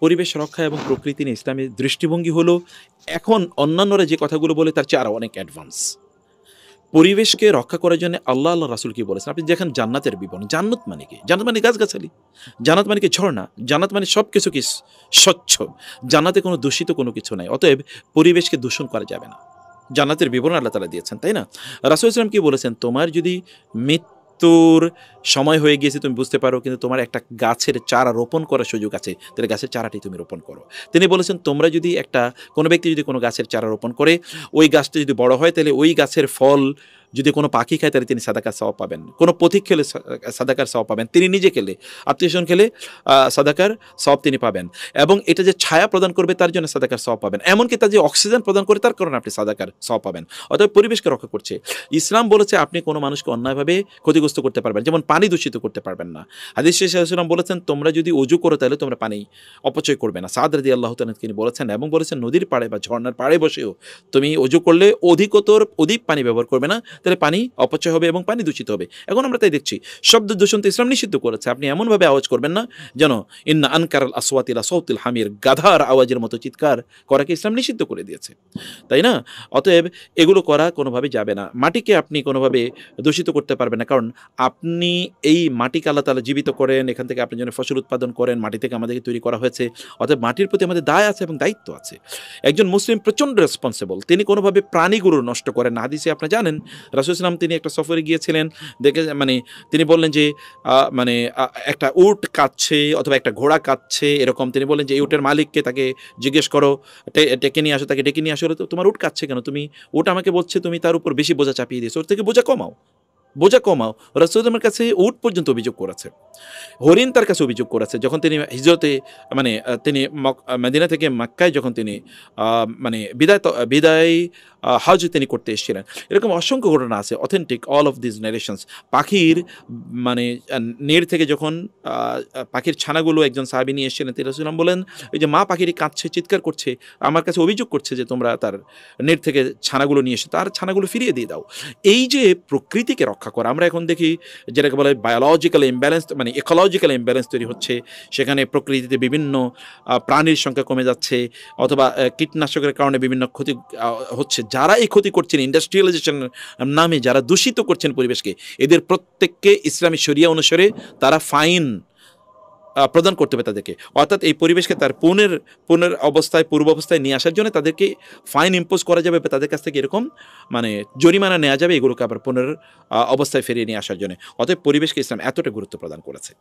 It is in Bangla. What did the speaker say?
পরিবেশ রক্ষা এবং প্রকৃতি নিয়ে ইসলামের দৃষ্টিভঙ্গি হলো এখন অন্যান্যরা যে কথাগুলো বলে তার চেয়ে আরও অনেক অ্যাডভান্স। পরিবেশকে রক্ষা করার জন্য আল্লাহ রাসূল কি বলেছেন? আপনি দেখেন জান্নাতের বিবরণ। জান্নাত মানে কি? জান্নাত মানে গাছগাছালি। জান্নাত মানে কি? ঝরনা। জান্নাত মানে সবকিছু কি স্বচ্ছ। জান্নাতে কোনো দূষিত কোনো কিছু নাই। অতএব পরিবেশকে দূষণ করা যাবে না। জান্নাতের বিবরণ আল্লাহ তাআলা দিয়েছেন, তাই না? রাসূল সাল্লাল্লাহু আলাইহি ওয়াসাল্লাম কি বলেছেন? তোমার যদি মৃত্যুর সময় হয়ে গিয়েছে তুমি বুঝতে পারো, কিন্তু তোমার একটা গাছের চারা রোপণ করার সুযোগ আছে, তাহলে গাছের চারাটি তুমি রোপণ করো। তিনি বলেছেন তোমরা যদি কোনো ব্যক্তি যদি কোনো গাছের চারা রোপণ করে, ওই গাছটা যদি বড় হয় তাহলে ওই গাছের ফল যদি কোনো পাখি খায় তাহলে তিনি সাদাকার সওয়াব পাবেন। কোনো পথিক খেলে সাদাকার সওয়াব পাবেন। তিনি নিজে খেলে, আত্মীয়স্বজন খেলে সাদাকার সওয়াব তিনি পাবেন। এবং এটা যে ছায়া প্রদান করবে তার জন্য সাদাকার সওয়াব পাবেন। এমনকি তার যে অক্সিজেন প্রদান করে তার কারণে আপনি সাদাকার সওয়াব পাবেন। অতএব পরিবেশকে রক্ষা করছে। ইসলাম বলেছে আপনি কোনো মানুষকে অন্যায়ভাবে ক্ষতিগ্রস্ত করতে পারবেন, যেমন পানি দূষিত করতে পারবেন না। হাদিস শেষে রাসূলুল্লাহ বলেছেন তোমরা যদি ওযু করো তাহলে তোমরা পানি অপচয় করবে না। সাদ রাদিয়াল্লাহু তাআলা তিনি বলেছেন এবং বলেছেন নদীর পাড়ে বা ঝর্ণার পাড়ে বসেও তুমি ওযু করলে অধিক পানি ব্যবহার করবে না, তাহলে পানি অপচয় হবে এবং পানি দূষিত হবে। এখন আমরা তাই দেখছি শব্দ দূষণ তো ইসলাম নিষিদ্ধ করেছে। আপনি এমনভাবে আওয়াজ করবেন না যেন ইন্না আনকারাল আসওয়াতি লা সাউতিল হামির, গাধার আওয়াজের মতো চিৎকার করাকে ইসলাম নিষিদ্ধ করে দিয়েছে, তাই না? অতএব এগুলো করা কোনোভাবে যাবে না। মাটিকে আপনি কোনোভাবে দূষিত করতে পারবেন না, কারণ আপনি এই মাটিকে আল্লাহ তাআলা জীবিত করেন, এখান থেকে আপনি যেন ফসল উৎপাদন করেন, মাটি থেকে আমাদেরকে তৈরি করা হয়েছে। অতএব মাটির প্রতি আমাদের দায় আছে এবং দায়িত্ব আছে। একজন মুসলিম প্রচণ্ড রেসপন্সিবল, তিনি কোনোভাবে প্রাণীগুলো নষ্ট করেন না। হাদিসে আপনারা জানেন রাসূল সাল্লাল্লাহু আলাইহি ওয়াসাল্লাম তিনি একটা সফরে গিয়েছিলেন, দেখে তিনি বললেন যে একটা উট কাঁদছে অথবা একটা ঘোড়া কাঁদছে এরকম, তিনি বললেন যে এই উটের মালিককে তাকে জিজ্ঞেস করো, ডেকে নিয়ে আসো, তাকে ডেকে নিয়ে আসো, তো তোমার উট কাঁদছে কেন? উট আমাকে বলছে তুমি তার উপর বেশি বোঝা চাপিয়ে দিয়েছো, ওর থেকে বোঝা কমাও, বোঝা কমাও। রাসূলের কাছে উট পর্যন্ত অভিযোগ করেছে, হরিণ তার কাছে অভিযোগ করেছে। যখন তিনি হিজরতে তিনি মদিনা থেকে মক্কায় যখন তিনি বিদায় হজ তিনি করতে এসেছিলেন, এরকম অসংখ্য ঘটনা আছে অথেন্টিক, অল অফ দিস নারেশনস। পাখির নেড় থেকে যখন পাখির ছানাগুলো একজন সাহাবী নিয়ে এসেছিলেন, তিনি রাসূলুল্লাহ বলেন ওই যে মা পাখিটি কাঁদছে, চিৎকার করছে, আমার কাছে অভিযোগ করছে যে তোমরা তার নেড় থেকে ছানাগুলো নিয়ে এসে তার ছানাগুলো ফিরিয়ে দিয়ে দাও। এই যে প্রকৃতিকে রক্ষা করা, আমরা এখন দেখি যেটাকে বলে বায়োলজিক্যাল ইমব্যালেন্স, ইকোলজিক্যাল ইমব্যালেন্স তৈরি হচ্ছে। সেখানে প্রকৃতিতে বিভিন্ন প্রাণীর সংখ্যা কমে যাচ্ছে, অথবা কীটনাশকের কারণে বিভিন্ন ক্ষতি হচ্ছে। যারা এই ক্ষতি করছেন ইন্ডাস্ট্রিয়ালাইজেশনের নামে, যারা দূষিত করছেন পরিবেশকে, এদের প্রত্যেককে ইসলামী শরিয়া অনুসারে তারা ফাইন প্রদান করতে হবে তাদেরকে। অর্থাৎ এই পরিবেশকে তার পূর্ব অবস্থায় নিয়ে আসার জন্য তাদেরকে ফাইন ইম্পোজ করা যাবে, তাদের কাছ থেকে এরকম জরিমানা নেওয়া যাবে এগুলোকে আবার অবস্থায় ফিরিয়ে নিয়ে আসার জন্য। অতএব পরিবেশকে ইসলাম এতটা গুরুত্ব প্রদান করেছে।